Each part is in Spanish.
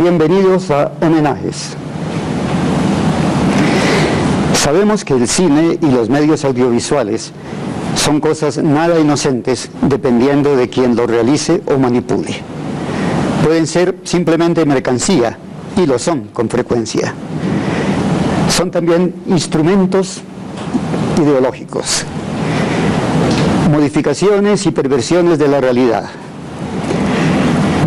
bienvenidos a Homenajes. Sabemos que el cine y los medios audiovisuales son cosas nada inocentes dependiendo de quien lo realice o manipule. Pueden ser simplemente mercancía, y lo son con frecuencia. Son también instrumentos ideológicos, modificaciones y perversiones de la realidad,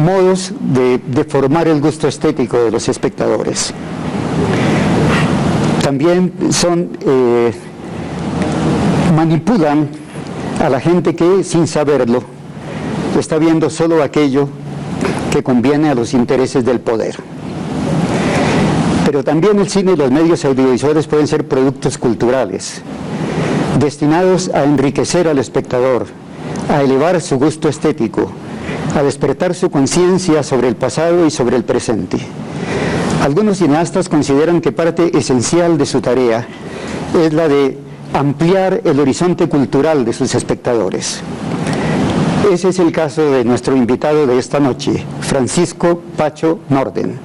modos de deformar el gusto estético de los espectadores. También manipulan a la gente que, sin saberlo, está viendo solo aquello que conviene a los intereses del poder. Pero también el cine y los medios audiovisuales pueden ser productos culturales, destinados a enriquecer al espectador, a elevar su gusto estético, a despertar su conciencia sobre el pasado y sobre el presente. Algunos cineastas consideran que parte esencial de su tarea es la de ampliar el horizonte cultural de sus espectadores. Ese es el caso de nuestro invitado de esta noche, Francisco Pacho Norden.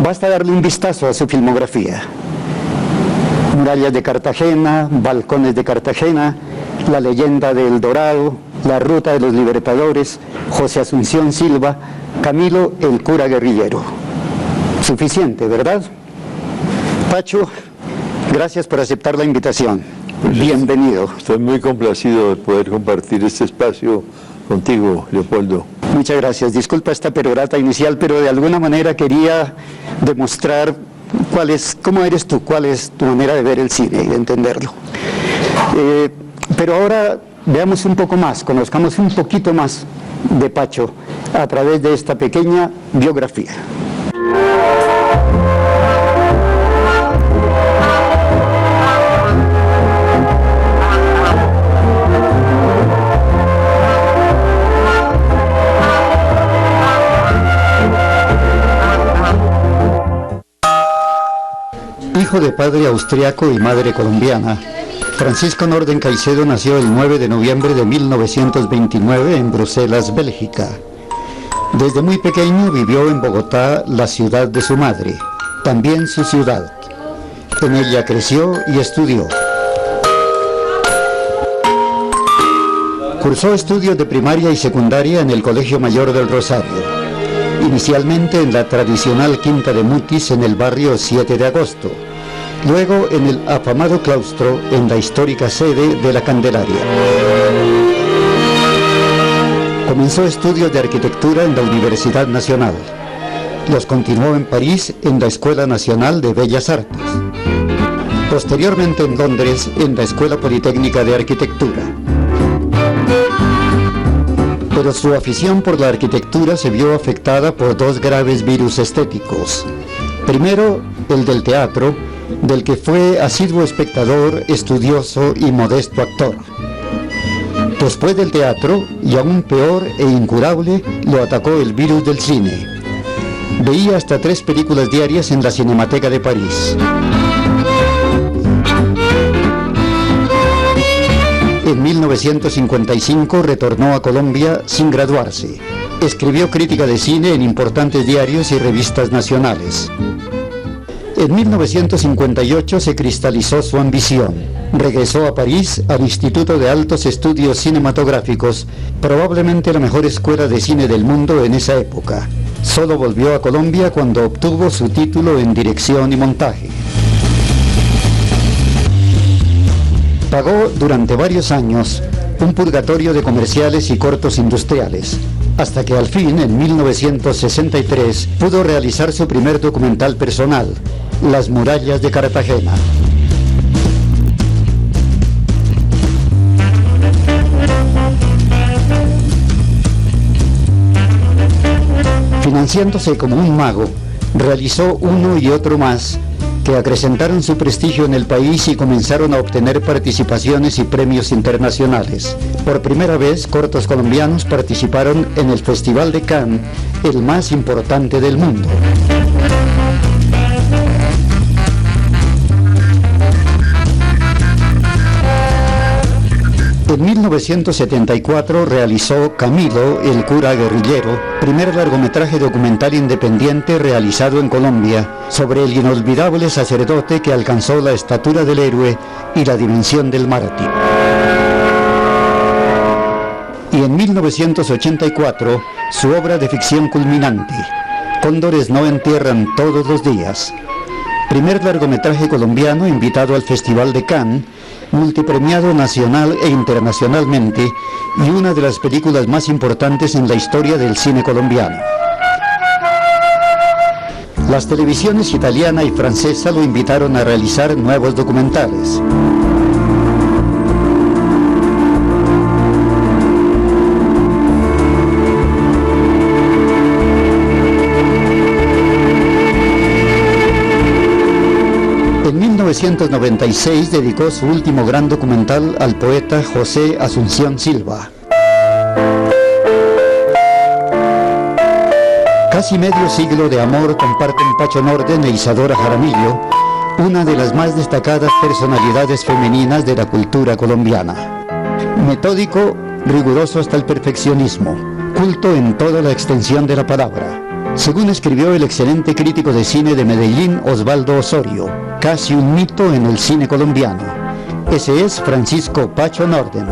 Basta darle un vistazo a su filmografía. Murallas de Cartagena, Balcones de Cartagena, La leyenda de El Dorado, La ruta de los libertadores, José Asunción Silva, Camilo el cura guerrillero. Suficiente, ¿verdad? Pacho, gracias por aceptar la invitación. Pues bienvenido. Estoy muy complacido de poder compartir este espacio contigo, Leopoldo. Muchas gracias. Disculpa esta perorata inicial, pero de alguna manera quería demostrar cómo eres tú, cuál es tu manera de ver el cine y de entenderlo. Pero ahora veamos un poco más, conozcamos un poquito más de Pacho a través de esta pequeña biografía. Hijo de padre austriaco y madre colombiana, Francisco Norden Caicedo nació el 9 de noviembre de 1929 en Bruselas, Bélgica. Desde muy pequeño vivió en Bogotá, la ciudad de su madre, también su ciudad. En ella creció y estudió. Cursó estudios de primaria y secundaria en el Colegio Mayor del Rosario, inicialmente en la tradicional Quinta de Mutis en el barrio 7 de Agosto, luego en el afamado claustro en la histórica sede de la Candelaria. Comenzó estudios de arquitectura en la Universidad Nacional. Los continuó en París en la Escuela Nacional de Bellas Artes. Posteriormente en Londres en la Escuela Politécnica de Arquitectura. Pero su afición por la arquitectura se vio afectada por dos graves virus estéticos. Primero, el del teatro, del que fue asiduo espectador, estudioso y modesto actor. Después del teatro, y aún peor e incurable, lo atacó el virus del cine. Veía hasta 3 películas diarias en la Cinemateca de París. En 1955 retornó a Colombia sin graduarse. Escribió crítica de cine en importantes diarios y revistas nacionales. En 1958 se cristalizó su ambición. Regresó a París al Instituto de Altos Estudios Cinematográficos, probablemente la mejor escuela de cine del mundo en esa época. Solo volvió a Colombia cuando obtuvo su título en dirección y montaje. Pagó durante varios años un purgatorio de comerciales y cortos industriales, hasta que al fin, en 1963, pudo realizar su primer documental personal, Las murallas de Cartagena. Financiándose como un mago, realizó uno y otro más, que acrecentaron su prestigio en el país y comenzaron a obtener participaciones y premios internacionales. Por primera vez, cortos colombianos participaron en el Festival de Cannes, el más importante del mundo. En 1974 realizó Camilo, el cura guerrillero, primer largometraje documental independiente realizado en Colombia, sobre el inolvidable sacerdote que alcanzó la estatura del héroe y la dimensión del mártir. Y en 1984, su obra de ficción culminante, Cóndores no entierran todos los días, primer largometraje colombiano invitado al Festival de Cannes, multipremiado nacional e internacionalmente y una de las películas más importantes en la historia del cine colombiano. Las televisiones italiana y francesa lo invitaron a realizar nuevos documentales. En 1996 dedicó su último gran documental al poeta José Asunción Silva. Casi medio siglo de amor comparten Pacho Norden e Isadora Jaramillo, una de las más destacadas personalidades femeninas de la cultura colombiana. Metódico, riguroso hasta el perfeccionismo, culto en toda la extensión de la palabra. Según escribió el excelente crítico de cine de Medellín, Osvaldo Osorio, casi un mito en el cine colombiano. Ese es Francisco Pacho Norden.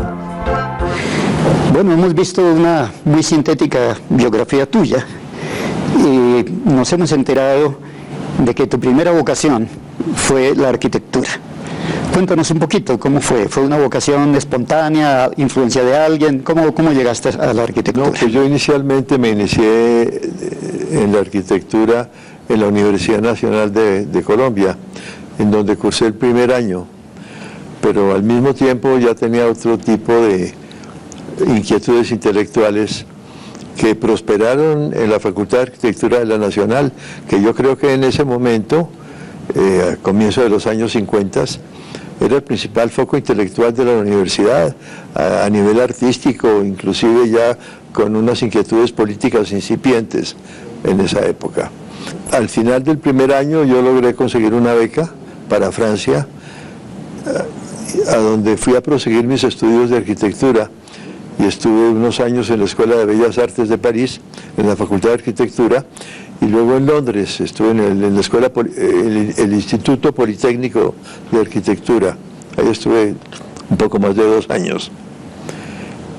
Bueno, hemos visto una muy sintética biografía tuya y nos hemos enterado de que tu primera vocación fue la arquitectura. Cuéntanos un poquito, ¿cómo fue? ¿Fue una vocación espontánea, influencia de alguien? ¿Cómo llegaste a la arquitectura? No, pues yo inicialmente me inicié en la arquitectura en la Universidad Nacional de Colombia, en donde cursé el primer año, pero al mismo tiempo ya tenía otro tipo de inquietudes intelectuales que prosperaron en la Facultad de Arquitectura de la Nacional, que yo creo que en ese momento, a comienzo de los años 50, era el principal foco intelectual de la universidad, a nivel artístico, inclusive ya con unas inquietudes políticas incipientes en esa época. Al final del primer año yo logré conseguir una beca para Francia, a donde fui a proseguir mis estudios de arquitectura, y estuve unos años en la Escuela de Bellas Artes de París, en la Facultad de Arquitectura, y luego en Londres, estuve en la escuela, el Instituto Politécnico de Arquitectura. Ahí estuve un poco más de 2 años.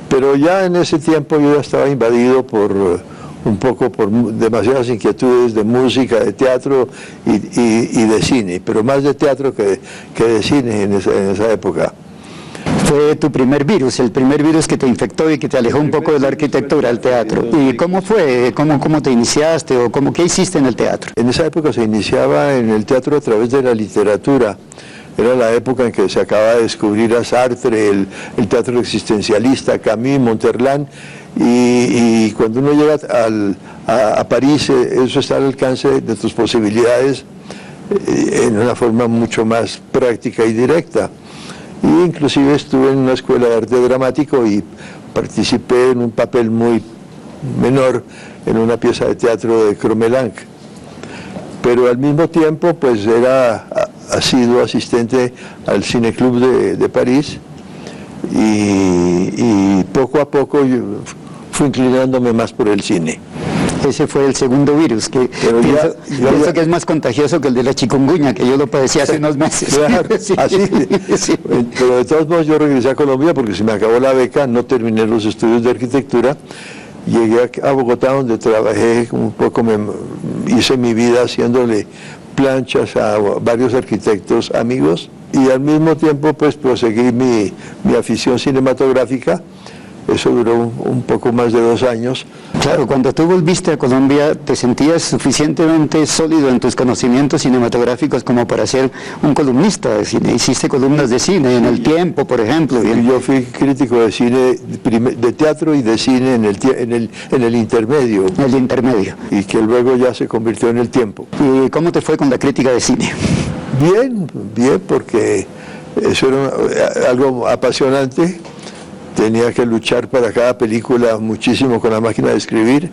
Pero ya en ese tiempo yo ya estaba invadido por demasiadas inquietudes de música, de teatro y de cine, pero más de teatro que de cine en esa época. Fue tu primer virus, el primer virus que te infectó y que te alejó un poco de la arquitectura, el teatro. ¿Y cómo fue? ¿Cómo te iniciaste o qué hiciste en el teatro? En esa época se iniciaba en el teatro a través de la literatura. Era la época en que se acaba de descubrir a Sartre, el teatro existencialista, Camus, Monterland, y cuando uno llega a París, eso está al alcance de tus posibilidades en una forma mucho más práctica y directa. Y inclusive estuve en una escuela de arte dramático y participé en un papel muy menor en una pieza de teatro de Cromelanc. Pero al mismo tiempo pues ha sido asistente al Cineclub de París y poco a poco yo fui inclinándome más por el cine. Ese fue el segundo virus, que pienso que es más contagioso que el de la chikungunya, que yo lo padecí hace unos meses. Claro, sí, así. sí. Pero de todos modos yo regresé a Colombia porque se me acabó la beca, no terminé los estudios de arquitectura, llegué a Bogotá donde trabajé un poco, hice mi vida haciéndole planchas a varios arquitectos amigos y al mismo tiempo pues proseguí mi afición cinematográfica. Eso duró un poco más de 2 años. Claro, cuando tú volviste a Colombia, ¿te sentías suficientemente sólido en tus conocimientos cinematográficos como para ser un columnista de cine? Hiciste columnas de cine, en El Tiempo, por ejemplo. Yo fui crítico de cine, de teatro y de cine en el intermedio. El intermedio. Y que luego ya se convirtió en El Tiempo. ¿Y cómo te fue con la crítica de cine? Bien, porque eso era algo apasionante. Tenía que luchar para cada película muchísimo con la máquina de escribir,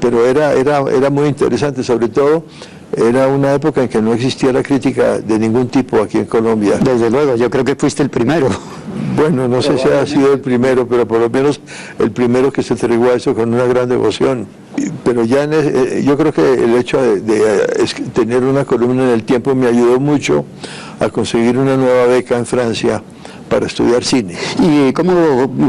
pero era muy interesante, sobre todo era una época en que no existía la crítica de ningún tipo aquí en Colombia. Desde luego, yo creo que fuiste el primero. Bueno, no sé si ha sido el primero, pero por lo menos el primero que se entregó a eso con una gran devoción. Pero ya yo creo que el hecho de tener una columna en El Tiempo me ayudó mucho a conseguir una nueva beca en Francia para estudiar cine. ¿Y cómo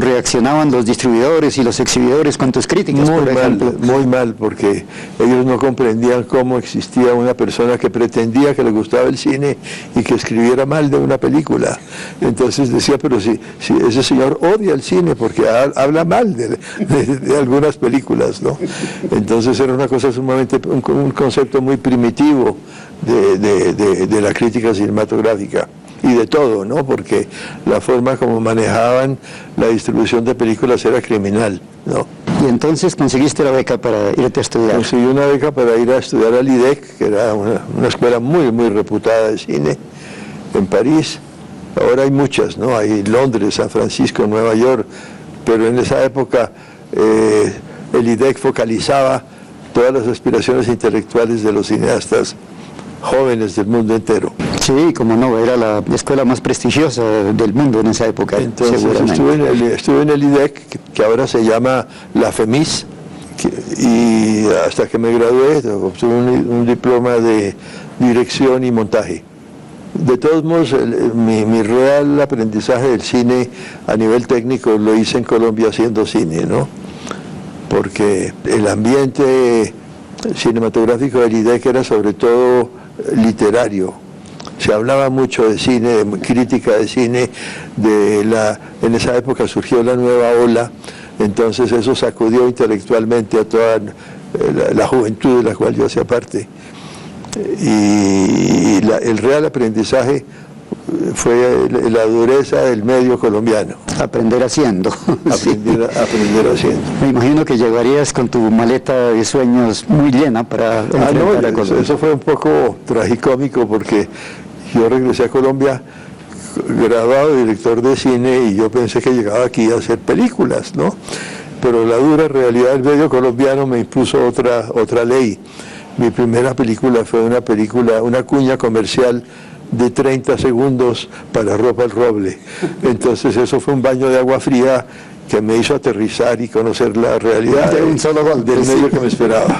reaccionaban los distribuidores y los exhibidores con tus críticas, por ejemplo? Muy mal, porque ellos no comprendían cómo existía una persona que pretendía que le gustaba el cine y que escribiera mal de una película. Entonces decía, pero si ese señor odia el cine porque habla mal de algunas películas, ¿no? Entonces era una cosa sumamente, un concepto muy primitivo de la crítica cinematográfica. Y de todo, ¿no? Porque la forma como manejaban la distribución de películas era criminal, ¿no? Y entonces conseguiste la beca para irte a estudiar. Conseguí una beca para ir a estudiar al IDEC, que era una escuela muy, muy reputada de cine en París. Ahora hay muchas, ¿no? Hay Londres, San Francisco, Nueva York, pero en esa época el IDEC focalizaba todas las aspiraciones intelectuales de los cineastas jóvenes del mundo entero. Sí, como no, era la escuela más prestigiosa del mundo en esa época. Entonces estuve en el IDEC, que ahora se llama la FEMIS, y hasta que me gradué obtuve un diploma de dirección y montaje. De todos modos, mi real aprendizaje del cine a nivel técnico lo hice en Colombia haciendo cine, ¿no? Porque el ambiente cinematográfico del IDEC era sobre todo literario. Se hablaba mucho de cine, de crítica de cine, en esa época surgió la nueva ola, entonces eso sacudió intelectualmente a toda la juventud de la cual yo hacía parte. Y el real aprendizaje fue la dureza del medio colombiano. Aprender haciendo. Aprender haciendo. Me imagino que llegarías con tu maleta de sueños muy llena para enfrentar a Colombia. Eso fue un poco tragicómico porque yo regresé a Colombia graduado de director de cine y yo pensé que llegaba aquí a hacer películas, ¿no? Pero la dura realidad del medio colombiano me impuso otra ley. Mi primera película fue una cuña comercial de 30 segundos para Ropa El Roble. Entonces eso fue un baño de agua fría que me hizo aterrizar y conocer la realidad de un solo golpe, del medio que me esperaba.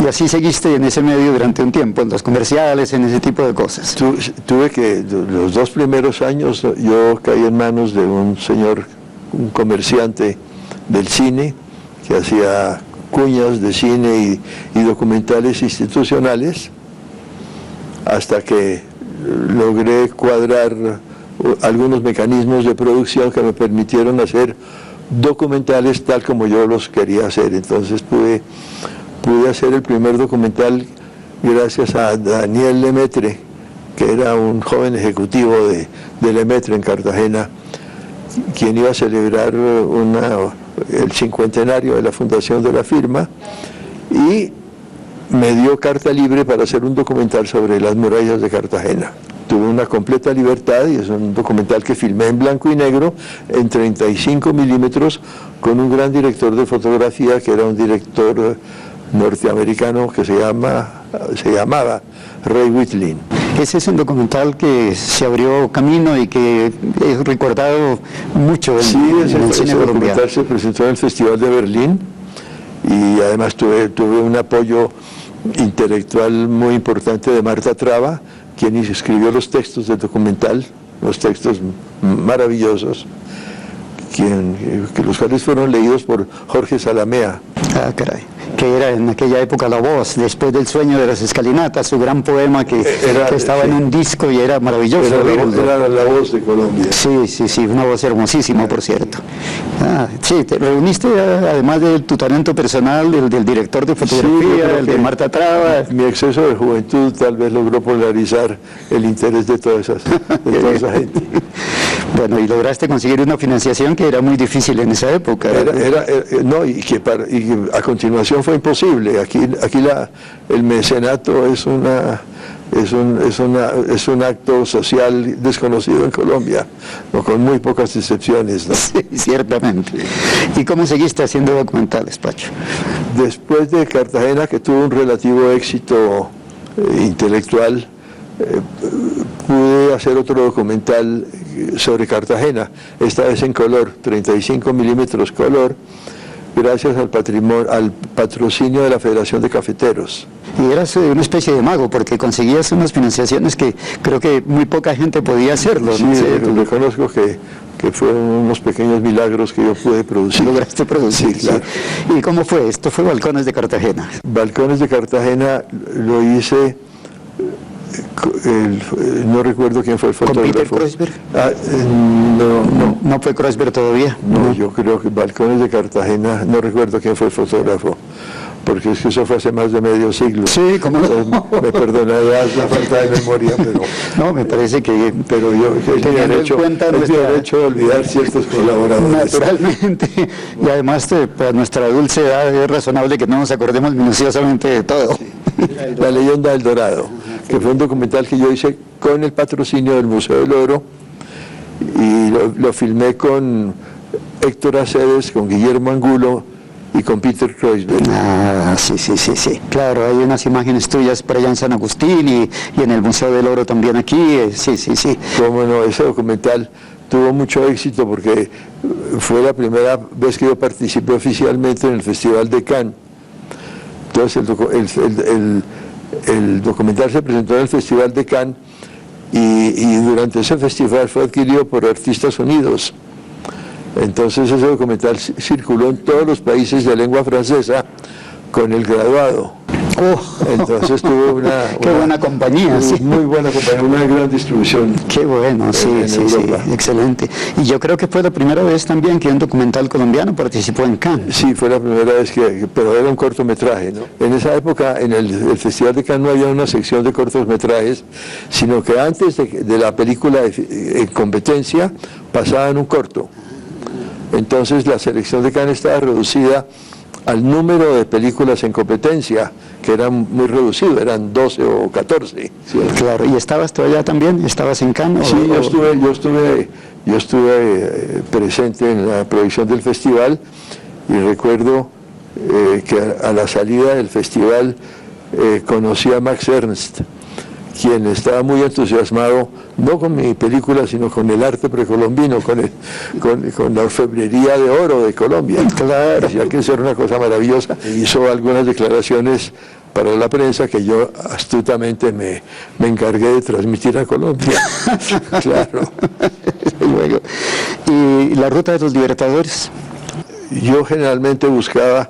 Y así seguiste en ese medio durante un tiempo, en los comerciales, en ese tipo de cosas. Tuve que, los 2 primeros años, yo caí en manos de un señor, un comerciante del cine, que hacía cuñas de cine y documentales institucionales, hasta que logré cuadrar algunos mecanismos de producción que me permitieron hacer documentales tal como yo los quería hacer. Entonces pude hacer el primer documental gracias a Daniel Lemaitre, que era un joven ejecutivo de Lemaitre en Cartagena, quien iba a celebrar el 50º de la fundación de la firma, y me dio carta libre para hacer un documental sobre las murallas de Cartagena. Tuve una completa libertad y es un documental que filmé en blanco y negro, en 35 milímetros, con un gran director de fotografía que era un director norteamericano que se llamaba Ray Whitlin. Ese es un documental que se abrió camino y que es recordado mucho en el cine colombiano. Ese documental se presentó en el Festival de Berlín y además tuve un apoyo intelectual muy importante de Marta Traba, quien escribió los textos del documental, los textos maravillosos, los cuales fueron leídos por Jorge Salamea. Ah, caray. Que era en aquella época La Voz, después del Sueño de las Escalinatas, su gran poema que estaba en un disco y era maravilloso. Era la voz de Colombia. Sí, una voz hermosísima, por cierto. Sí, te reuniste además de tu talento personal, del director de fotografía, el de Marta Traba. Mi exceso de juventud tal vez logró polarizar el interés de toda esa gente. Bueno, y lograste conseguir una financiación que era muy difícil en esa época. Y que a continuación fue imposible. Aquí el mecenato es un acto social desconocido en Colombia, ¿no? Con muy pocas excepciones, ¿no? Sí, ciertamente. ¿Y cómo seguiste haciendo documentales, Pacho? Después de Cartagena, que tuvo un relativo éxito intelectual, pude hacer otro documental sobre Cartagena, esta vez en color, 35 milímetros color, gracias al patrocinio de la Federación de Cafeteros. Y eras una especie de mago, porque conseguías unas financiaciones que creo que muy poca gente podía hacerlo. Sí, ¿no? Sí, reconozco que fueron unos pequeños milagros que yo pude producir. Lograste producir, sí, claro. Sí. ¿Y cómo fue? Esto fue Balcones de Cartagena. Balcones de Cartagena lo hice, no recuerdo quién fue el fotógrafo. ¿Con Peter Kreuzberg? No fue Kreuzberg todavía. No, yo creo que Balcones de Cartagena, no recuerdo quién fue el fotógrafo, porque es que eso fue hace más de medio siglo. Sí, ¿cómo no? Me perdonarás la falta de memoria, pero... No, me parece que... Pero yo, es mi derecho de olvidar ciertos colaboradores. Naturalmente, y además para nuestra dulce edad es razonable que no nos acordemos minuciosamente de todo. La leyenda del Dorado, que fue un documental que yo hice con el patrocinio del Museo del Oro, y lo filmé con Héctor Aceves, con Guillermo Angulo y con Peter Kreuzberg. Ah, sí. Claro, hay unas imágenes tuyas por allá en San Agustín y en el Museo del Oro también aquí. Sí. Cómo no, ese documental tuvo mucho éxito porque fue la primera vez que yo participé oficialmente en el Festival de Cannes. Entonces el documental se presentó en el Festival de Cannes y durante ese festival fue adquirido por Artistas Unidos. Entonces ese documental circuló en todos los países de lengua francesa con el graduado. Entonces tuvo una buena compañía, sí. Muy buena compañía, una gran distribución. Qué bueno, sí, excelente. Y yo creo que fue la primera vez también que un documental colombiano participó en Cannes. Sí, fue la primera vez pero era un cortometraje, ¿no? En esa época, en el Festival de Cannes no había una sección de cortometrajes, sino que antes de la película en competencia pasaban un corto. Entonces la selección de Cannes estaba reducida al número de películas en competencia, que era muy reducido, eran 12 o 14. Sí, claro, ¿y estabas tú allá también? ¿Estabas en Cannes? Sí, yo estuve presente en la producción del festival y recuerdo que a la salida del festival conocí a Max Ernst, quien estaba muy entusiasmado, no con mi película, sino con el arte precolombino, con la orfebrería de oro de Colombia. Claro. Decía que eso era una cosa maravillosa. Hizo algunas declaraciones para la prensa que yo astutamente me encargué de transmitir a Colombia. Claro. Luego, ¿y la ruta de los Libertadores? Yo generalmente buscaba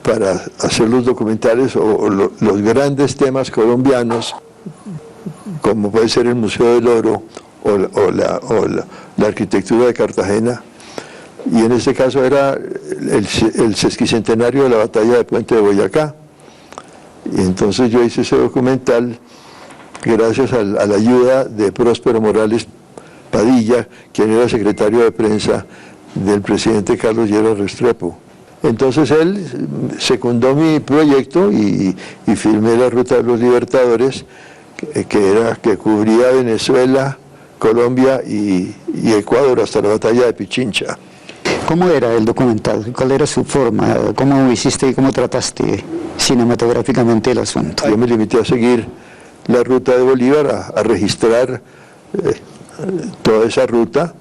para hacer los documentales o los grandes temas colombianos, como puede ser el Museo del Oro o la arquitectura de Cartagena, y en este caso era el sesquicentenario de la batalla de Puente de Boyacá. Y entonces yo hice ese documental gracias a la ayuda de Próspero Morales Padilla, quien era secretario de prensa del presidente Carlos Lleras Restrepo. Entonces él secundó mi proyecto y filmé la Ruta de los Libertadores, que cubría Venezuela, Colombia y Ecuador hasta la batalla de Pichincha. ¿Cómo era el documental? ¿Cuál era su forma? ¿Cómo hiciste y cómo trataste cinematográficamente el asunto? Yo me limité a seguir la ruta de Bolívar, a registrar toda esa ruta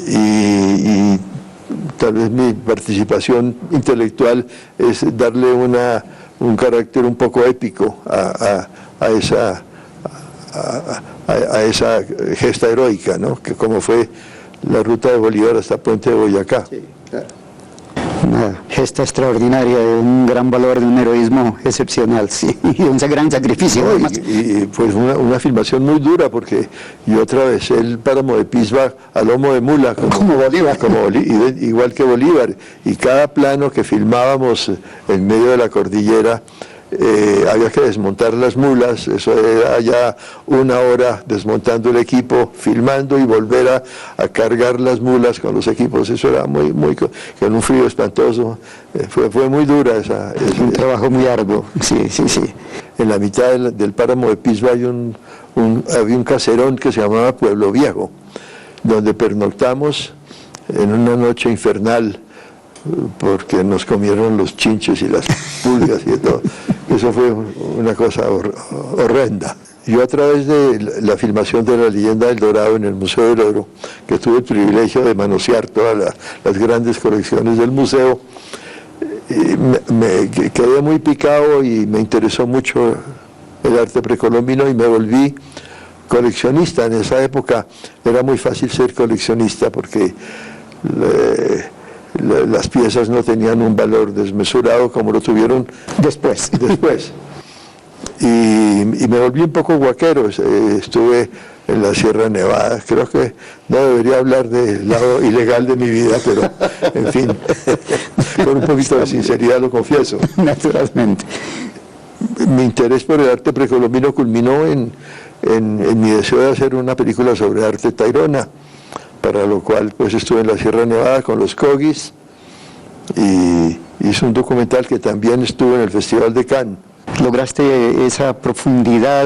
y tal vez mi participación intelectual es darle un carácter un poco épico a esa gesta heroica, ¿no? Que como fue la ruta de Bolívar hasta Puente de Boyacá. Sí, claro. Una gesta extraordinaria, de un gran valor, de un heroísmo excepcional, sí, y un gran sacrificio. Y pues una filmación muy dura, porque yo atravesé el páramo de Pisba a lomo de mula, como Bolívar. Igual que Bolívar, y cada plano que filmábamos en medio de la cordillera, había que desmontar las mulas, eso era ya 1 hora desmontando el equipo, filmando y volver a cargar las mulas con los equipos, eso era muy con un frío espantoso, fue muy dura esa un trabajo muy arduo, sí. En la mitad del páramo de Pisba había un caserón que se llamaba Pueblo Viejo, donde pernoctamos en una noche infernal, porque nos comieron los chinches y las pulgas y todo. Eso fue una cosa horrenda. yo a través de la filmación de La Leyenda del Dorado en el Museo del Oro, que tuve el privilegio de manosear todas las grandes colecciones del museo, me quedé muy picado y me interesó mucho el arte precolombino y me volví coleccionista. En esa época era muy fácil ser coleccionista porque las piezas no tenían un valor desmesurado como lo tuvieron después. Y me volví un poco guaquero. Estuve en la Sierra Nevada. Creo que no debería hablar del lado ilegal de mi vida, pero en fin, con un poquito de sinceridad lo confieso. Naturalmente. Mi interés por el arte precolombino culminó en mi deseo de hacer una película sobre arte tairona, para lo cual pues estuve en la Sierra Nevada con los Cogis y hice un documental que también estuvo en el Festival de Cannes. Lograste esa profundidad,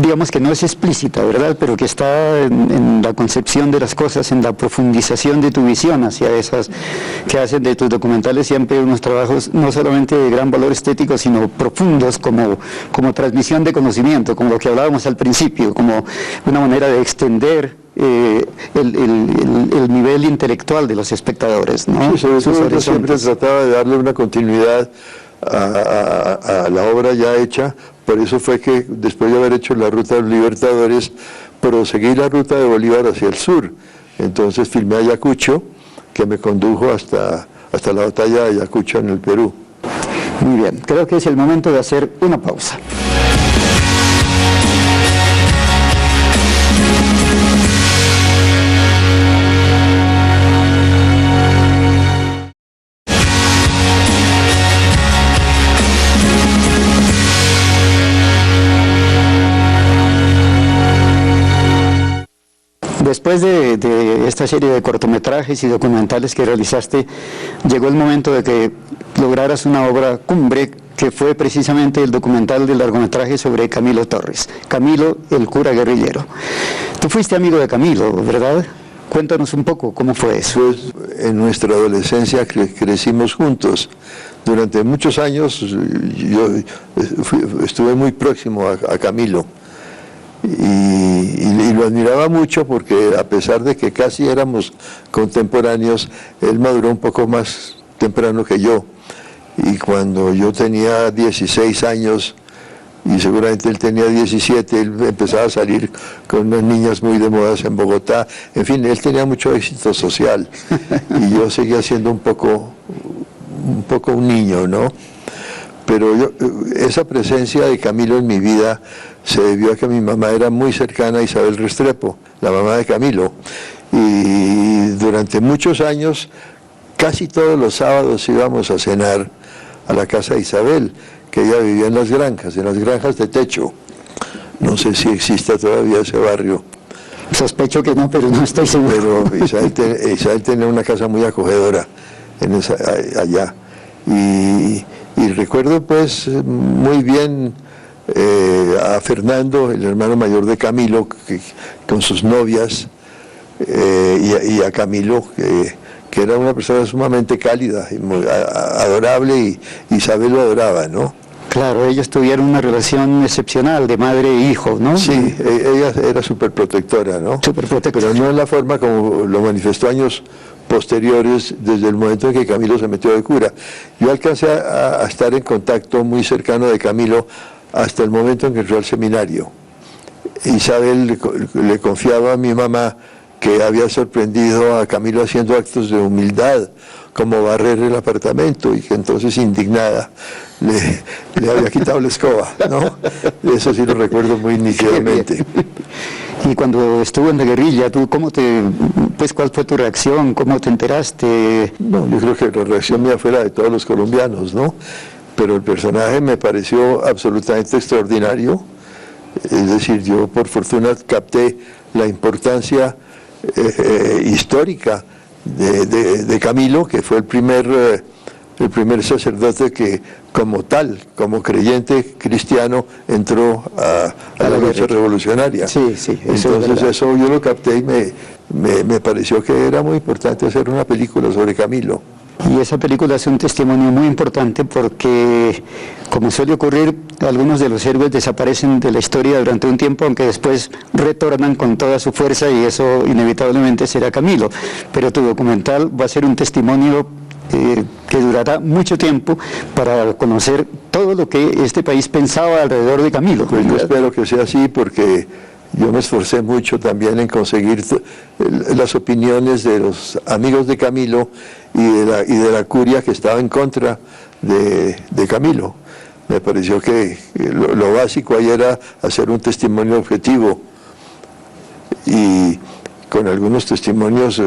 digamos que no es explícita, ¿verdad? Pero que está en la concepción de las cosas, en la profundización de tu visión hacia esas, que hacen de tus documentales siempre unos trabajos no solamente de gran valor estético, sino profundos como transmisión de conocimiento, como lo que hablábamos al principio, como una manera de extender el nivel intelectual de los espectadores, ¿no? Sí, sobre todo yo siempre trataba de darle una continuidad a la obra ya hecha. Por eso fue que después de haber hecho la ruta de los Libertadores, proseguí la ruta de Bolívar hacia el sur. Entonces filmé Ayacucho, que me condujo hasta la batalla de Ayacucho en el Perú. Muy bien, creo que es el momento de hacer una pausa. Después de esta serie de cortometrajes y documentales que realizaste, llegó el momento de que lograras una obra cumbre, que fue precisamente el documental del largometraje sobre Camilo Torres, Camilo, el cura guerrillero. Tú fuiste amigo de Camilo, ¿verdad? Cuéntanos un poco cómo fue eso. Pues en nuestra adolescencia crecimos juntos. Durante muchos años yo estuve muy próximo a Camilo. Y lo admiraba mucho porque a pesar de que casi éramos contemporáneos, él maduró un poco más temprano que yo. Y cuando yo tenía 16 años, y seguramente él tenía 17, él empezaba a salir con unas niñas muy de modas en Bogotá. En fin, él tenía mucho éxito social. Y yo seguía siendo un poco un niño, ¿no? Pero esa presencia de Camilo en mi vida se debió a que mi mamá era muy cercana a Isabel Restrepo, la mamá de Camilo. Y durante muchos años, casi todos los sábados íbamos a cenar a la casa de Isabel, que ella vivía en las granjas de techo. No sé si exista todavía ese barrio. Sospecho que no, pero no estoy seguro. Pero Isabel tenía una casa muy acogedora allá. Y recuerdo pues muy bien a Fernando, el hermano mayor de Camilo, con sus novias, y a Camilo, que era una persona sumamente cálida, y muy adorable, y Isabel lo adoraba, ¿no? Claro, ellos tuvieron una relación excepcional de madre e hijo, ¿no? Sí, ella era súper protectora, ¿no? Súper protectora. Pero no en la forma como lo manifestó años posteriores, desde el momento en que Camilo se metió de cura. Yo alcancé a estar en contacto muy cercano de Camilo hasta el momento en que entró al seminario. Isabel le confiaba a mi mamá que había sorprendido a Camilo haciendo actos de humildad, como barrer el apartamento, y que entonces, indignada, le había quitado la escoba, ¿no? Eso sí lo recuerdo muy nítidamente. Y cuando estuvo en la guerrilla, ¿tú cuál fue tu reacción? ¿Cómo te enteraste? No, yo creo que la reacción mía fue la de todos los colombianos, ¿no? Pero el personaje me pareció absolutamente extraordinario. Es decir, yo por fortuna capté la importancia histórica de Camilo, que fue el primer sacerdote que como tal, como creyente cristiano, entró a la lucha revolucionaria. Sí, sí. Entonces eso yo lo capté y me pareció que era muy importante hacer una película sobre Camilo. Y esa película es un testimonio muy importante porque, como suele ocurrir, algunos de los héroes desaparecen de la historia durante un tiempo, aunque después retornan con toda su fuerza, y eso inevitablemente será Camilo. Pero tu documental va a ser un testimonio que durará mucho tiempo para conocer todo lo que este país pensaba alrededor de Camilo. Pues yo espero que sea así, porque yo me esforcé mucho también en conseguir las opiniones de los amigos de Camilo y de la curia que estaba en contra de Camilo. Me pareció que lo básico ahí era hacer un testimonio objetivo, y con algunos testimonios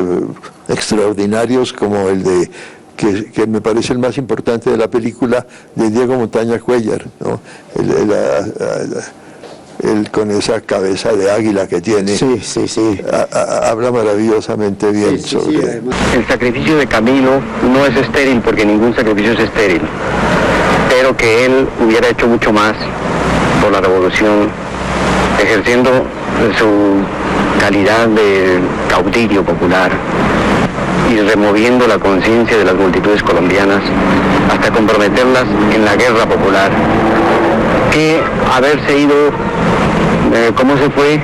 extraordinarios, como el de que me parece el más importante de la película, de Diego Montaña Cuéllar, ¿no? Él con esa cabeza de águila que tiene, sí. Habla maravillosamente bien sobre... El sacrificio de Camilo no es estéril, porque ningún sacrificio es estéril, pero que él hubiera hecho mucho más por la revolución, ejerciendo su calidad de caudillo popular y removiendo la conciencia de las multitudes colombianas hasta comprometerlas en la guerra popular, que haberse ido, como se fue,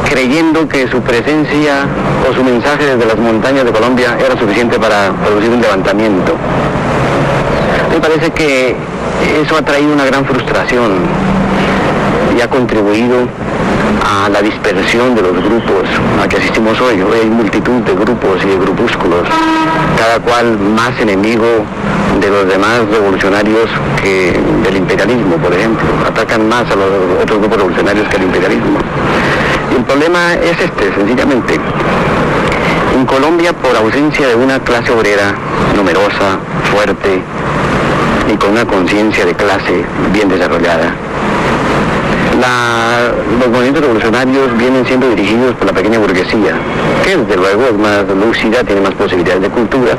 creyendo que su presencia o su mensaje desde las montañas de Colombia era suficiente para producir un levantamiento. Me parece que eso ha traído una gran frustración y ha contribuido a la dispersión de los grupos a que asistimos hoy. Hoy hay multitud de grupos y de grupúsculos, cada cual más enemigo de los demás revolucionarios que del imperialismo, por ejemplo. Atacan más a los otros grupos revolucionarios que al imperialismo. Y el problema es sencillamente. En Colombia, por ausencia de una clase obrera numerosa, fuerte y con una conciencia de clase bien desarrollada, los movimientos revolucionarios vienen siendo dirigidos por la pequeña burguesía, que desde luego es más lúcida, tiene más posibilidades de cultura,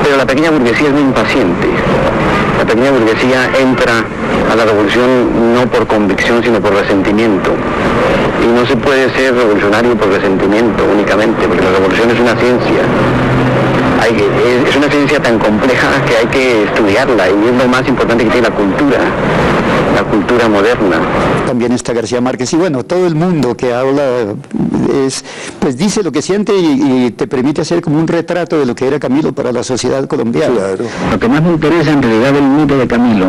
pero la pequeña burguesía es muy impaciente. La pequeña burguesía entra a la revolución no por convicción, sino por resentimiento. Y no se puede ser revolucionario por resentimiento únicamente, porque la revolución es una ciencia. Es una ciencia tan compleja que hay que estudiarla, y es lo más importante que tiene la cultura moderna. También está García Márquez, y bueno, todo el mundo que habla pues dice lo que siente y te permite hacer como un retrato de lo que era Camilo para la sociedad colombiana. Claro. Lo que más me interesa en realidad del mito de Camilo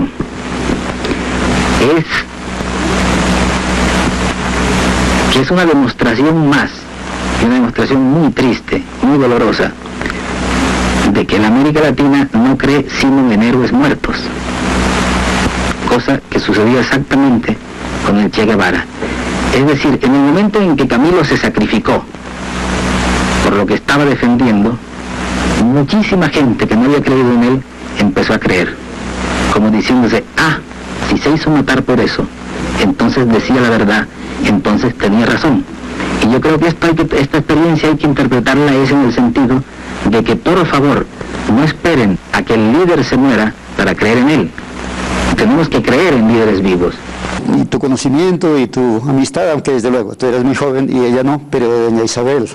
es que es una demostración más, y una demostración muy triste, muy dolorosa, de que la América Latina no cree sino en héroes muertos, cosa que sucedió exactamente con el Che Guevara. Es decir, en el momento en que Camilo se sacrificó por lo que estaba defendiendo, muchísima gente que no había creído en él empezó a creer, como diciéndose, si se hizo matar por eso, entonces decía la verdad, entonces tenía razón. Y yo creo que esta experiencia hay que interpretarla en el sentido de que, por favor, no esperen a que el líder se muera para creer en él. Tenemos que creer en líderes vivos. Y tu conocimiento y tu amistad, aunque desde luego tú eras muy joven y ella no, pero de doña Isabel,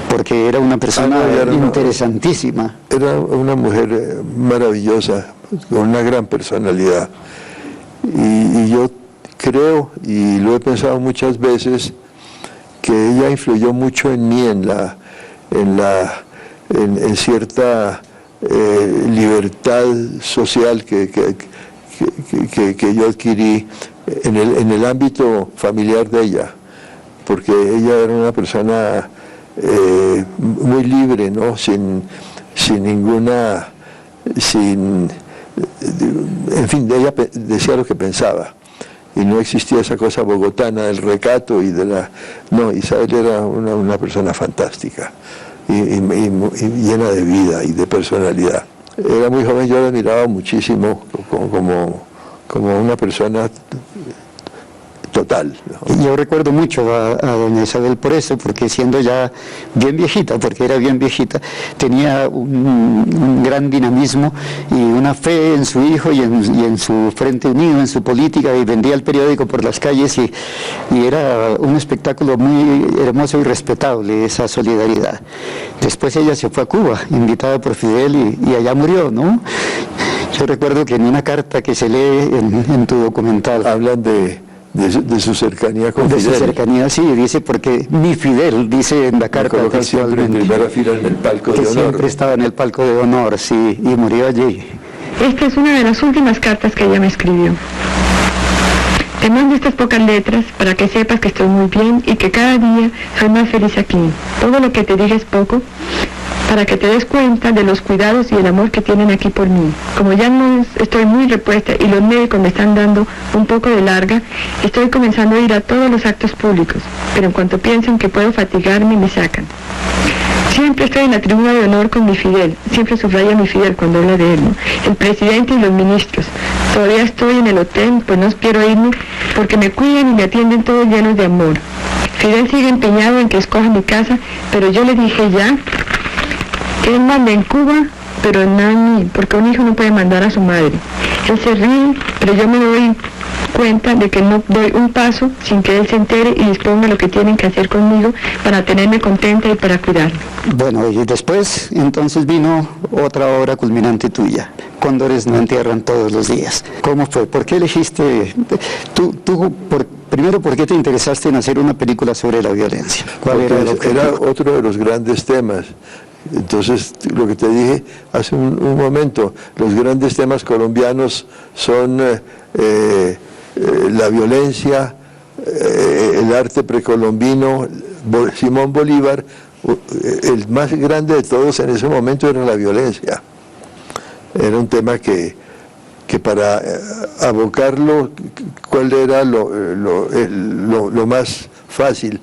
porque era una persona interesantísima. Era una mujer maravillosa, con una gran personalidad. Y yo creo, y lo he pensado muchas veces, que ella influyó mucho en mí, en cierta libertad social que yo adquirí en el ámbito familiar de ella, porque ella era una persona muy libre, ¿no? En fin, ella decía lo que pensaba, y no existía esa cosa bogotana del recato y no, Isabel era una persona fantástica y llena de vida y de personalidad. Era muy joven, yo la admiraba muchísimo como una persona total, ¿no? Yo recuerdo mucho a doña Isabel por eso, porque siendo ya bien viejita, porque era bien viejita, tenía un gran dinamismo y una fe en su hijo y en su Frente Unido, en su política, y vendía el periódico por las calles y era un espectáculo muy hermoso y respetable, esa solidaridad. Después ella se fue a Cuba, invitada por Fidel, y allá murió, ¿no? Yo recuerdo que en una carta que se lee en tu documental hablan de su cercanía con de Fidel. su cercanía, sí, dice, porque mi Fidel, dice en la carta siempre en primera fila en el palco de honor. Siempre estaba en el palco de honor, sí, y murió allí. Esta es una de las últimas cartas que ella me escribió. Te mando estas pocas letras para que sepas que estoy muy bien y que cada día soy más feliz aquí. Todo lo que te dije es poco, para que te des cuenta de los cuidados y el amor que tienen aquí por mí. Como ya no estoy muy repuesta y los médicos me están dando un poco de larga, estoy comenzando a ir a todos los actos públicos, pero en cuanto piensan que puedo fatigarme, me sacan. Siempre estoy en la tribuna de honor con mi Fidel, siempre subraya mi Fidel cuando habla de él, ¿no? El presidente y los ministros. Todavía estoy en el hotel, pues no quiero irme, porque me cuidan y me atienden todos llenos de amor. Fidel sigue empeñado en que escoja mi casa, pero yo le dije ya, él manda en Cuba, pero no en mí, porque un hijo no puede mandar a su madre. Él se ríe, pero yo me doy cuenta de que no doy un paso sin que él se entere y disponga lo que tienen que hacer conmigo para tenerme contenta y para cuidarme. Bueno, y después entonces vino otra obra culminante tuya, Cóndores no entierran todos los días. ¿Cómo fue? ¿Por qué elegiste, primero, por qué te interesaste en hacer una película sobre la violencia? ¿Cuál era el objetivo? Era otro de los grandes temas. Entonces, lo que te dije hace un momento, los grandes temas colombianos son la violencia, el arte precolombino, Simón Bolívar, el más grande de todos en ese momento era la violencia. Era un tema que para abocarlo, ¿cuál era lo más fácil?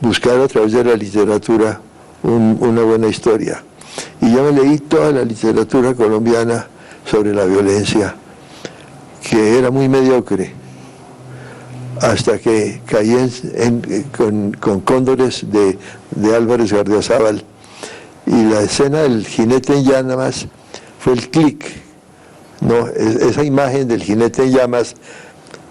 Buscar a través de la literatura una buena historia. Y yo me leí toda la literatura colombiana sobre la violencia, que era muy mediocre, hasta que caí con Cóndores de Álvarez Gardiazabal, y la escena del jinete en llamas fue el clic, ¿no? Esa imagen del jinete en llamas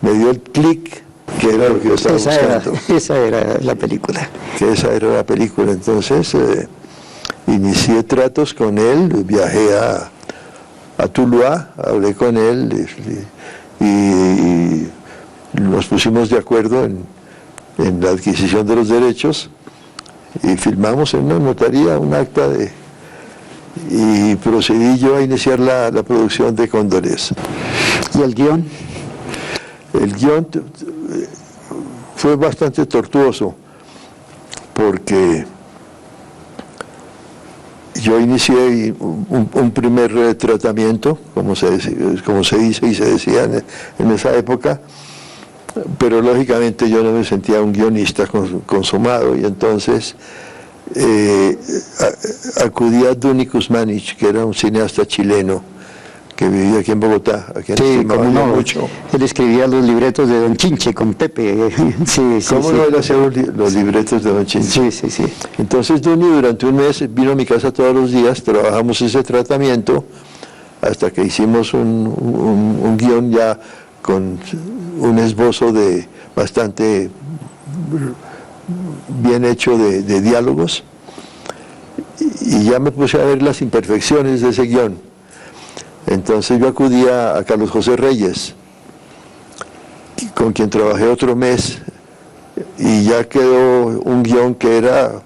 me dio el clic, que era lo que yo estaba buscando. Esa era la película. Que esa era la película. Entonces inicié tratos con él, viajé a Tuluá, hablé con él y nos pusimos de acuerdo en la adquisición de los derechos y firmamos en una notaría un acta y procedí yo a iniciar la producción de Cóndores. ¿Y el guión? El guión fue bastante tortuoso porque yo inicié un primer tratamiento, como se dice y se decía en esa época, pero lógicamente yo no me sentía un guionista consumado, y entonces acudí a Duny Kuzmanich, que era un cineasta chileno que vivía aquí en Bogotá, a quien estimaba mucho. Él escribía los libretos de Don Chinche con Pepe. ¿Cómo no él hacía los libretos de Don Chinche? Sí. Entonces Duny durante un mes vino a mi casa todos los días, trabajamos ese tratamiento hasta que hicimos un guión ya con un esbozo bastante bien hecho de diálogos, y ya me puse a ver las imperfecciones de ese guión. Entonces yo acudí a Carlos José Reyes, con quien trabajé otro mes, y ya quedó un guión que era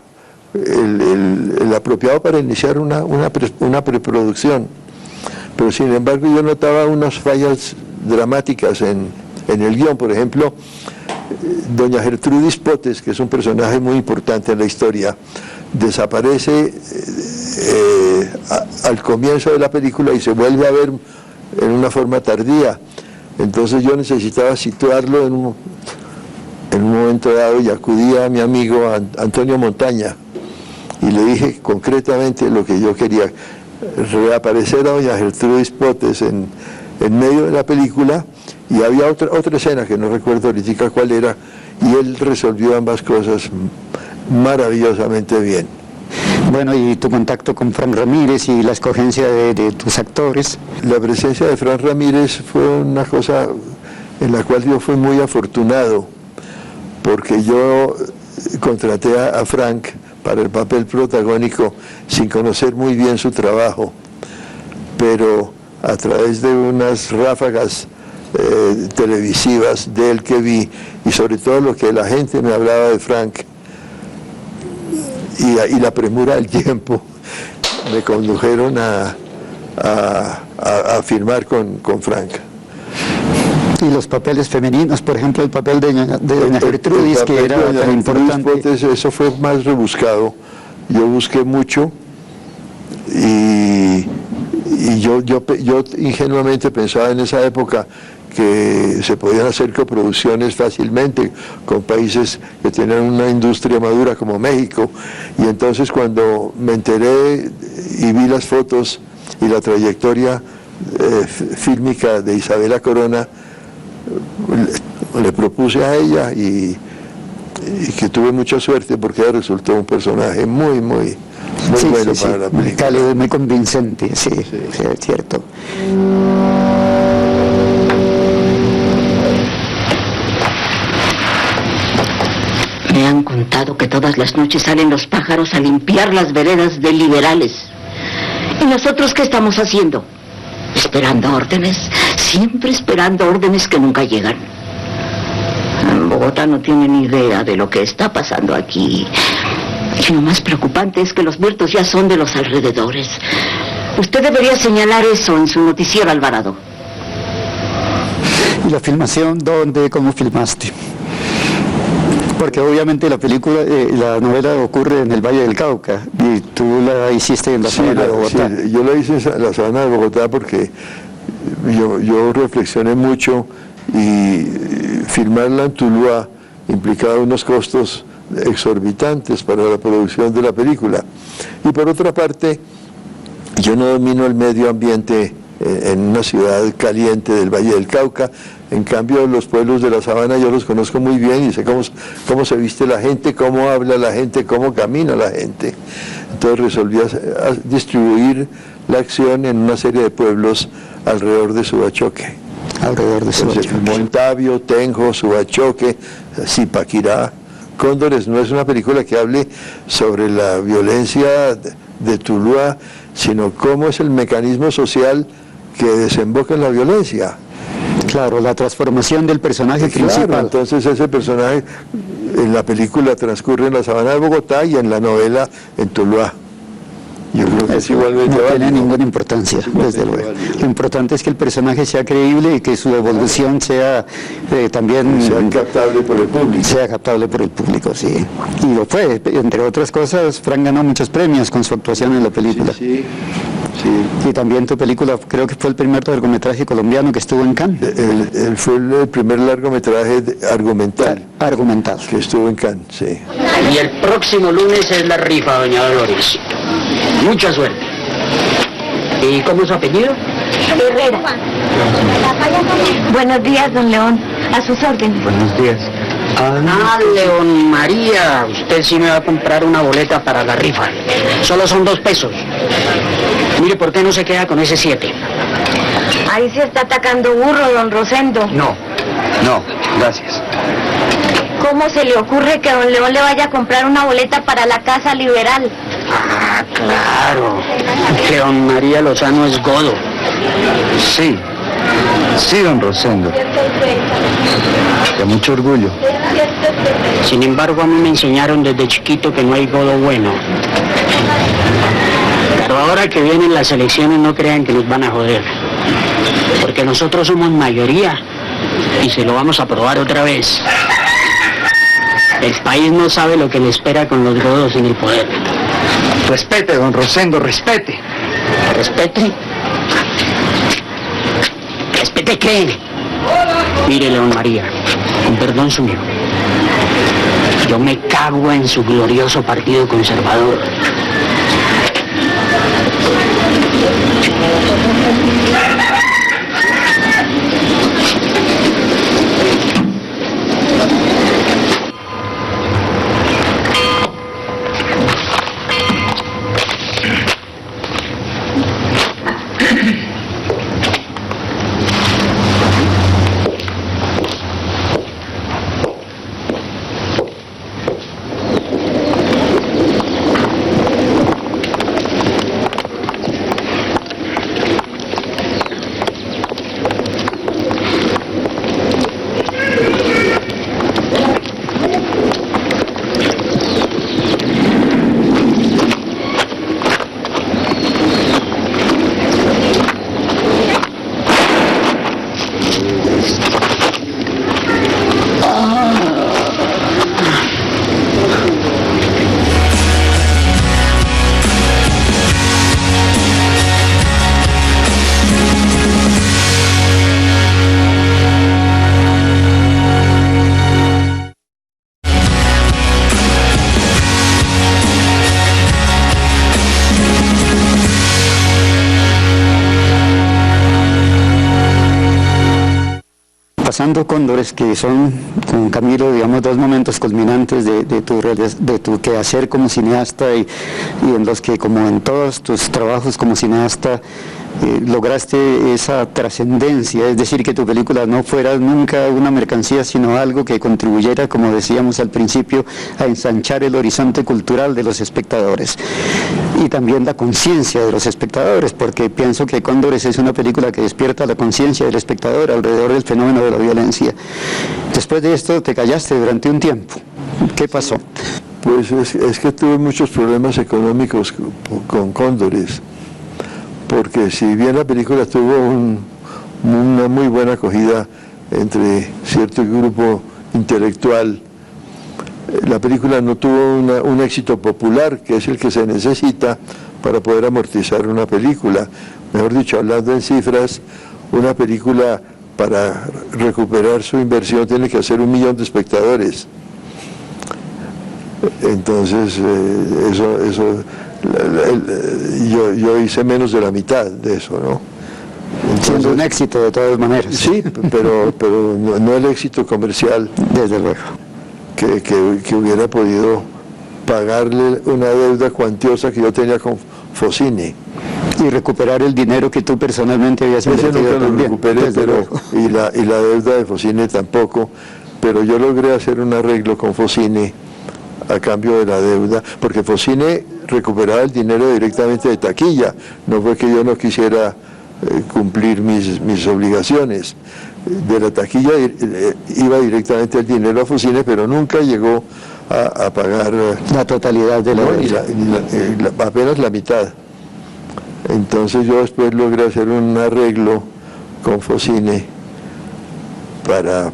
el apropiado para iniciar una preproducción. Pero sin embargo yo notaba unas fallas dramáticas en el guión. Por ejemplo, doña Gertrudis Potes, que es un personaje muy importante en la historia, desaparece al comienzo de la película y se vuelve a ver en una forma tardía. Entonces yo necesitaba situarlo en un momento dado, y acudí a mi amigo Antonio Montaña y le dije concretamente lo que yo quería: reaparecer a doña Gertrudis Potes en medio de la película Y había otra escena que no recuerdo ahorita cuál era, y él resolvió ambas cosas maravillosamente bien. Bueno, y tu contacto con Fran Ramírez y la escogencia de tus actores. La presencia de Fran Ramírez fue una cosa en la cual yo fui muy afortunado, porque yo contraté a Frank para el papel protagónico sin conocer muy bien su trabajo, pero a través de unas ráfagas televisivas de él que vi, y sobre todo lo que la gente me hablaba de Frank y la premura del tiempo, me condujeron a firmar con Frank. Y los papeles femeninos, por ejemplo, el papel de doña Gertrudis, que era tan importante. Eso fue más rebuscado. Yo busqué mucho y yo ingenuamente pensaba en esa época que se podían hacer coproducciones fácilmente con países que tienen una industria madura como México, y entonces cuando me enteré y vi las fotos y la trayectoria fílmica de Isabela Corona, le propuse a ella y que tuve mucha suerte porque ella resultó un personaje muy bueno para la película. Cálido y muy convincente, sí, es cierto. Me han contado que todas las noches salen los pájaros a limpiar las veredas de liberales. ¿Y nosotros qué estamos haciendo? Esperando órdenes, siempre esperando órdenes que nunca llegan. En Bogotá no tienen idea de lo que está pasando aquí. Y lo más preocupante es que los muertos ya son de los alrededores. Usted debería señalar eso en su noticiero, Alvarado. ¿Y la filmación dónde, cómo filmaste? Porque obviamente la película, la novela ocurre en el Valle del Cauca y tú la hiciste en la Sabana de Bogotá. Sí, yo la hice en la Sabana de Bogotá porque yo reflexioné mucho y filmarla en Tuluá implicaba unos costos exorbitantes para la producción de la película. Y por otra parte, yo no domino el medio ambiente en una ciudad caliente del Valle del Cauca. En cambio, los pueblos de la sabana yo los conozco muy bien y sé cómo se viste la gente, cómo habla la gente, cómo camina la gente. Entonces resolví distribuir la acción en una serie de pueblos alrededor de Subachoque. Montabio, Tenjo, Subachoque, Zipaquirá, Cóndores. No es una película que hable sobre la violencia de Tuluá, sino cómo es el mecanismo social que desemboca en la violencia. Claro, la transformación del personaje principal. Claro, entonces ese personaje en la película transcurre en la Sabana de Bogotá y en la novela en Tuluá. Yo creo que es igualmente no tiene ninguna importancia, desde luego. Lo importante es que el personaje sea creíble y que su evolución sea también... sea captable por el público. Sea captable por el público, sí. Y lo fue. Entre otras cosas, Fran ganó muchos premios con su actuación en la película. Sí. Y también tu película, creo que fue el primer largometraje colombiano que estuvo en Cannes. Fue el primer largometraje argumental. Argumental. Que estuvo en Cannes, sí. Y el próximo lunes es la rifa, doña Dolores. Mucha suerte. ¿Y cómo es su apellido? Herrera. Buenos días, don León. A sus órdenes. Buenos días. León María, usted sí me va a comprar una boleta para la rifa. Solo son 2 pesos. Mire, ¿por qué no se queda con ese 7? Ahí se está atacando burro, don Rosendo. No, gracias. ¿Cómo se le ocurre que don León le vaya a comprar una boleta para la Casa Liberal? Ah, claro. León María Lozano es godo. Sí, don Rosendo. De mucho orgullo. Sin embargo, a mí me enseñaron desde chiquito que no hay godo bueno. Pero ahora que vienen las elecciones no crean que nos van a joder. Porque nosotros somos mayoría y se lo vamos a probar otra vez. El país no sabe lo que le espera con los godos en el poder. Respete, don Rosendo, respete. ¿Respete? ¿Respete qué? Mire, León María, con perdón suyo, yo me cago en su glorioso partido conservador. Cazando Cóndores, que son con Camilo, digamos, dos momentos culminantes de tu quehacer como cineasta y en los que, como en todos tus trabajos como cineasta, lograste esa trascendencia, es decir, que tu película no fuera nunca una mercancía, sino algo que contribuyera, como decíamos al principio, a ensanchar el horizonte cultural de los espectadores y también la conciencia de los espectadores, porque pienso que Cóndores es una película que despierta la conciencia del espectador alrededor del fenómeno de la violencia. Después de esto te callaste durante un tiempo. ¿Qué pasó? Pues es que tuve muchos problemas económicos con Cóndores, porque si bien la película tuvo una muy buena acogida entre cierto grupo intelectual, la película no tuvo un éxito popular, que es el que se necesita para poder amortizar una película. Mejor dicho, hablando en cifras, una película para recuperar su inversión tiene que hacer 1 millón de espectadores. Entonces, yo hice menos de la mitad de eso, ¿no? Entonces, siendo un éxito de todas maneras. Sí, pero no el éxito comercial. Desde luego. Que hubiera podido pagarle una deuda cuantiosa que yo tenía con Focine. Y recuperar el dinero que tú personalmente habías invertido. Ese nunca lo también, recuperé, y la deuda de Focine tampoco, pero yo logré hacer un arreglo con Focine a cambio de la deuda, porque Focine recuperaba el dinero directamente de taquilla, no fue que yo no quisiera cumplir mis obligaciones. De la taquilla iba directamente el dinero a Focine, pero nunca llegó a pagar la totalidad de la deuda. Apenas la mitad. Entonces yo después logré hacer un arreglo con Focine para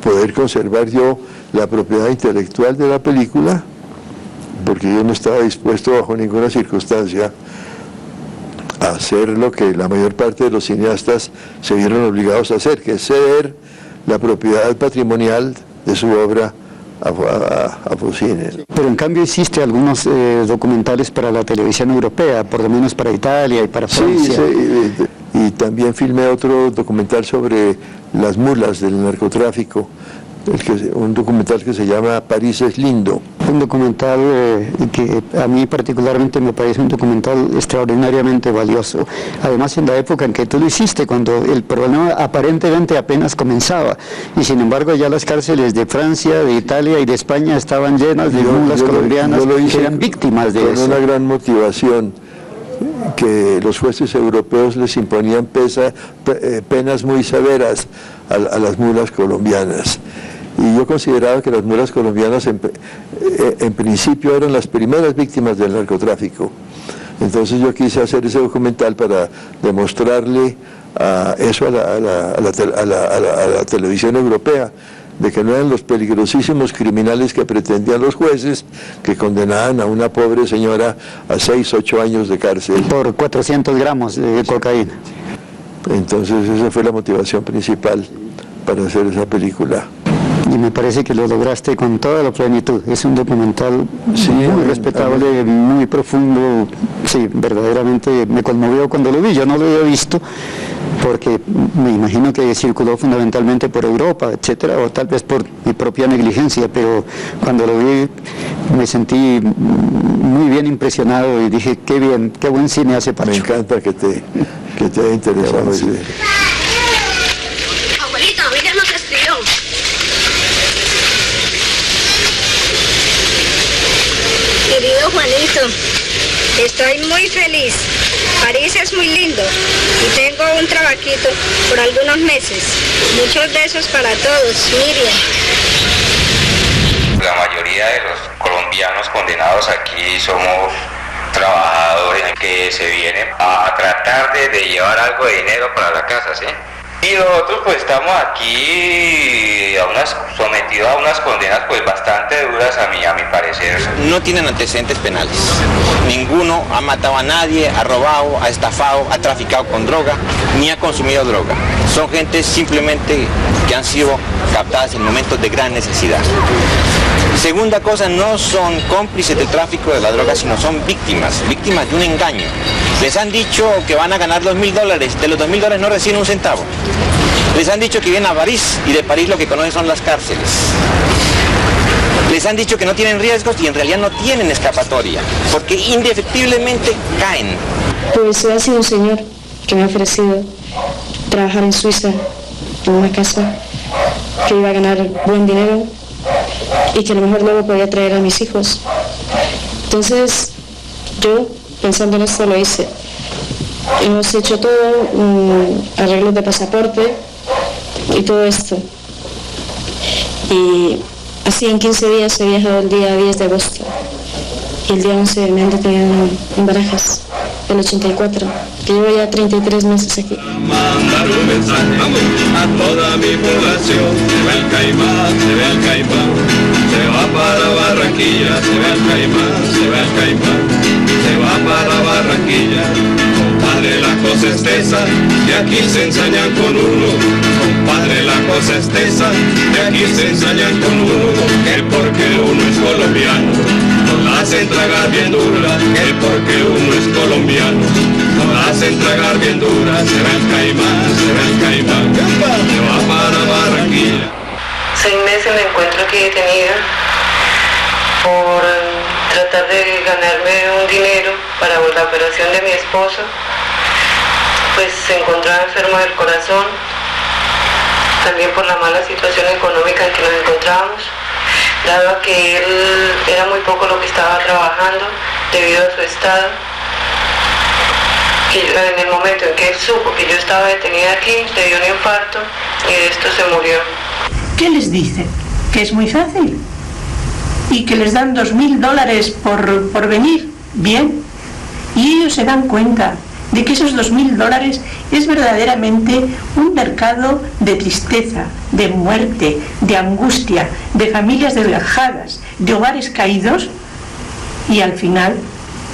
poder conservar yo la propiedad intelectual de la película, porque yo no estaba dispuesto bajo ninguna circunstancia a hacer lo que la mayor parte de los cineastas se vieron obligados a hacer, que es ceder la propiedad patrimonial de su obra a Focine. Pero en cambio hiciste algunos documentales para la televisión europea, por lo menos para Italia y para Francia. Sí, y también filmé otro documental sobre las mulas del narcotráfico, un documental que se llama París es lindo. Un documental que a mí particularmente me parece un documental extraordinariamente valioso. Además, en la época en que tú lo hiciste, cuando el problema aparentemente apenas comenzaba, y sin embargo ya las cárceles de Francia, de Italia y de España estaban llenas de mulas colombianas que eran víctimas de eso. Con una gran motivación, que los jueces europeos les imponían penas muy severas a las mulas colombianas. Y yo consideraba que las mulas colombianas en principio eran las primeras víctimas del narcotráfico. Entonces yo quise hacer ese documental para demostrarle eso a la televisión europea, de que no eran los peligrosísimos criminales que pretendían los jueces, que condenaban a una pobre señora a 6, 8 años de cárcel. Por 400 gramos de cocaína. Entonces esa fue la motivación principal para hacer esa película. Y me parece que lo lograste con toda la plenitud. Es un documental muy respetable, muy profundo. Sí, verdaderamente me conmovió cuando lo vi. Yo no lo había visto porque me imagino que circuló fundamentalmente por Europa, etcétera, o tal vez por mi propia negligencia, pero cuando lo vi me sentí muy bien impresionado y dije, qué bien, qué buen cine hace Pacho. Me encanta que te haya interesado ese. Abuelita, Miguel nos escribió. Querido Juanito, estoy muy feliz. París es muy lindo y tengo un trabajito por algunos meses. Muchos besos para todos. Miriam. La mayoría de los colombianos condenados aquí somos trabajadores que se vienen a tratar de llevar algo de dinero para la casa, ¿sí? Y nosotros pues estamos aquí sometidos a unas condenas pues bastante duras a mi parecer. No tienen antecedentes penales. Ninguno ha matado a nadie, ha robado, ha estafado, ha traficado con droga, ni ha consumido droga. Son gente simplemente que han sido captadas en momentos de gran necesidad. Segunda cosa, no son cómplices del tráfico de la droga, sino son víctimas de un engaño. Les han dicho que van a ganar $2.000, de los $2.000 no reciben un centavo. Les han dicho que vienen a París y de París lo que conocen son las cárceles. Les han dicho que no tienen riesgos y en realidad no tienen escapatoria, porque indefectiblemente caen. Pues ha sido un señor que me ha ofrecido trabajar en Suiza, en una casa, que iba a ganar buen dinero y que a lo mejor luego podía traer a mis hijos. Entonces, yo, pensando en esto, lo hice. Hemos hecho todo, arreglos de pasaporte y todo esto. Y así en 15 días he viajado el día 10 de agosto. Y el día 11 me han detenido en Barajas, el 84. Que llevo ya 33 meses aquí. Mandar un mensaje a toda mi población. Se va el Caimán, se va el Caimán. Se va para Barranquilla, se va el Caimán, se va el Caimán. Se va para Barranquilla. Compadre, la cosa es tesa, de aquí se ensañan con uno. Compadre, la cosa es tesa, de aquí se ensañan con uno. Que porque uno es colombiano, nos la hacen tragar bien dura. Que porque uno es colombiano, nos la hacen tragar bien dura. Se va el Caimán, se va el Caimán. Se va para Barranquilla. 6 meses me encuentro aquí detenida por tratar de ganarme un dinero para la operación de mi esposo. Pues se encontraba enfermo del corazón, también por la mala situación económica en que nos encontrábamos, dado a que él era muy poco lo que estaba trabajando debido a su estado. Que en el momento en que él supo que yo estaba detenida aquí, le dio un infarto y de esto se murió. ¿Qué les dicen? Que es muy fácil y que les dan $2.000 por venir. Bien, y ellos se dan cuenta de que esos $2.000 es verdaderamente un mercado de tristeza, de muerte, de angustia, de familias desgajadas, de hogares caídos, y al final,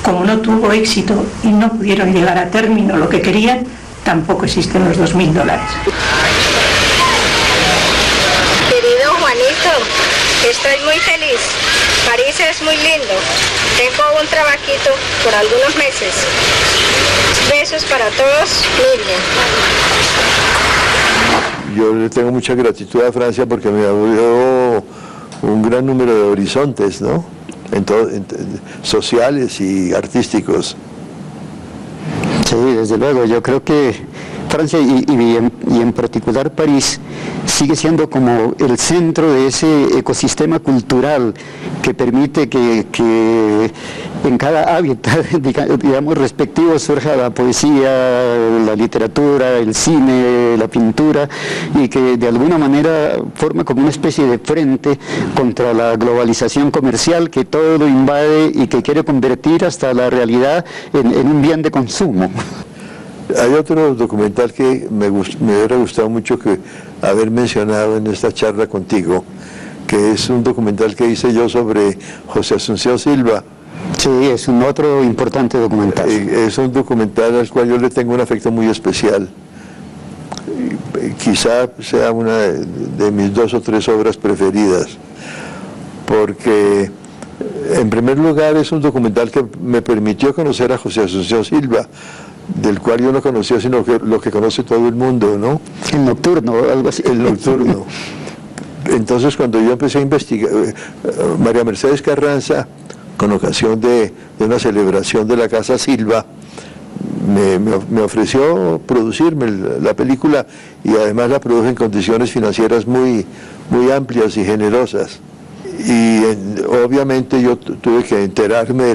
como no tuvo éxito y no pudieron llegar a término lo que querían, tampoco existen los $2.000. Querido Juanito, estoy muy feliz. París es muy lindo. Tengo un trabajito por algunos meses. Besos para todos, Miriam. Yo le tengo mucha gratitud a Francia porque me abrió un gran número de horizontes, ¿no? Sociales y artísticos. Sí, desde luego. Yo creo que Francia y en particular París sigue siendo como el centro de ese ecosistema cultural que permite que en cada hábitat, digamos, respectivo surja la poesía, la literatura, el cine, la pintura, y que de alguna manera forma como una especie de frente contra la globalización comercial que todo lo invade y que quiere convertir hasta la realidad en un bien de consumo. Hay otro documental que me hubiera gustado mucho haber mencionado en esta charla contigo, que es un documental que hice yo sobre José Asunción Silva. Sí, es un otro importante documental. Es un documental al cual yo le tengo un afecto muy especial. Quizá sea una de mis 2 o 3 obras preferidas, porque en primer lugar es un documental que me permitió conocer a José Asunción Silva, del cual yo no conocía sino lo que conoce todo el mundo, ¿no? El Nocturno, algo así. El Nocturno. Entonces cuando yo empecé a investigar, María Mercedes Carranza, con ocasión de una celebración de la Casa Silva, me ofreció producirme la película, y además la produjo en condiciones financieras muy amplias y generosas. Y obviamente yo tuve que enterarme de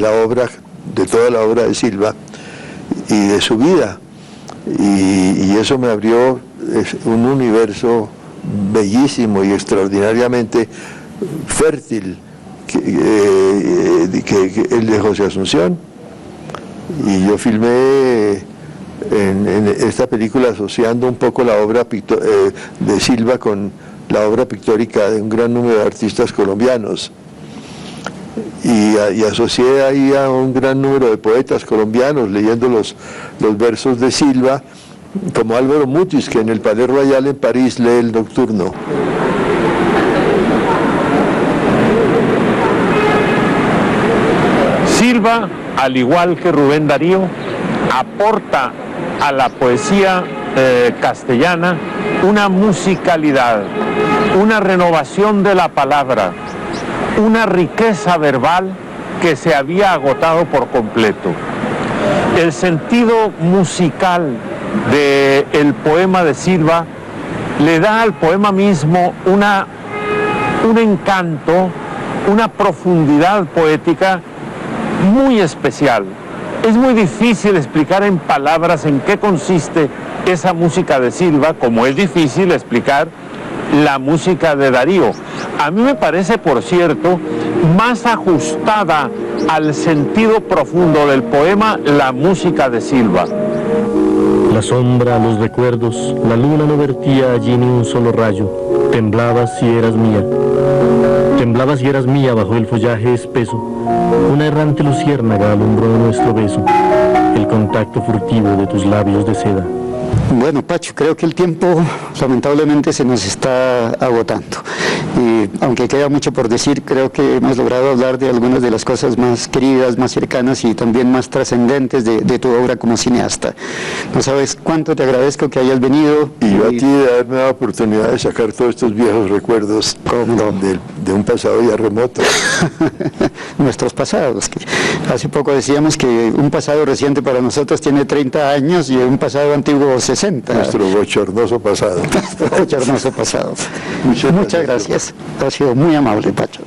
toda la obra de Silva y de su vida, y eso me abrió un universo bellísimo y extraordinariamente fértil, que el de José Asunción. Y yo filmé en esta película asociando un poco la obra de Silva con la obra pictórica de un gran número de artistas colombianos. Y asocié ahí a un gran número de poetas colombianos leyendo los versos de Silva, como Álvaro Mutis, que en el Palais Royal en París lee el Nocturno. Silva, al igual que Rubén Darío, aporta a la poesía castellana, una musicalidad, una renovación de la palabra, una riqueza verbal que se había agotado por completo. El sentido musical del poema de Silva le da al poema mismo un encanto, una profundidad poética muy especial. Es muy difícil explicar en palabras en qué consiste esa música de Silva, como es difícil explicar la música de Darío. A mí me parece, por cierto, más ajustada al sentido profundo del poema la música de Silva. La sombra, los recuerdos, la luna no vertía allí ni un solo rayo. Temblabas si eras mía. Temblabas y eras mía bajo el follaje espeso. Una errante luciérnaga alumbró nuestro beso. El contacto furtivo de tus labios de seda. Bueno, Pacho, creo que el tiempo lamentablemente se nos está agotando. Y aunque queda mucho por decir, creo que hemos logrado hablar de algunas de las cosas más queridas, más cercanas y también más trascendentes de tu obra como cineasta. No sabes cuánto te agradezco que hayas venido. Y yo a ti de darme la oportunidad de sacar todos estos viejos recuerdos de un pasado ya remoto. Nuestros pasados. Hace poco decíamos que un pasado reciente para nosotros tiene 30 años y un pasado antiguo 60. Nuestro bochornoso pasado. Bochornoso pasado. Muchas gracias. Ha sido muy amable, Pacho.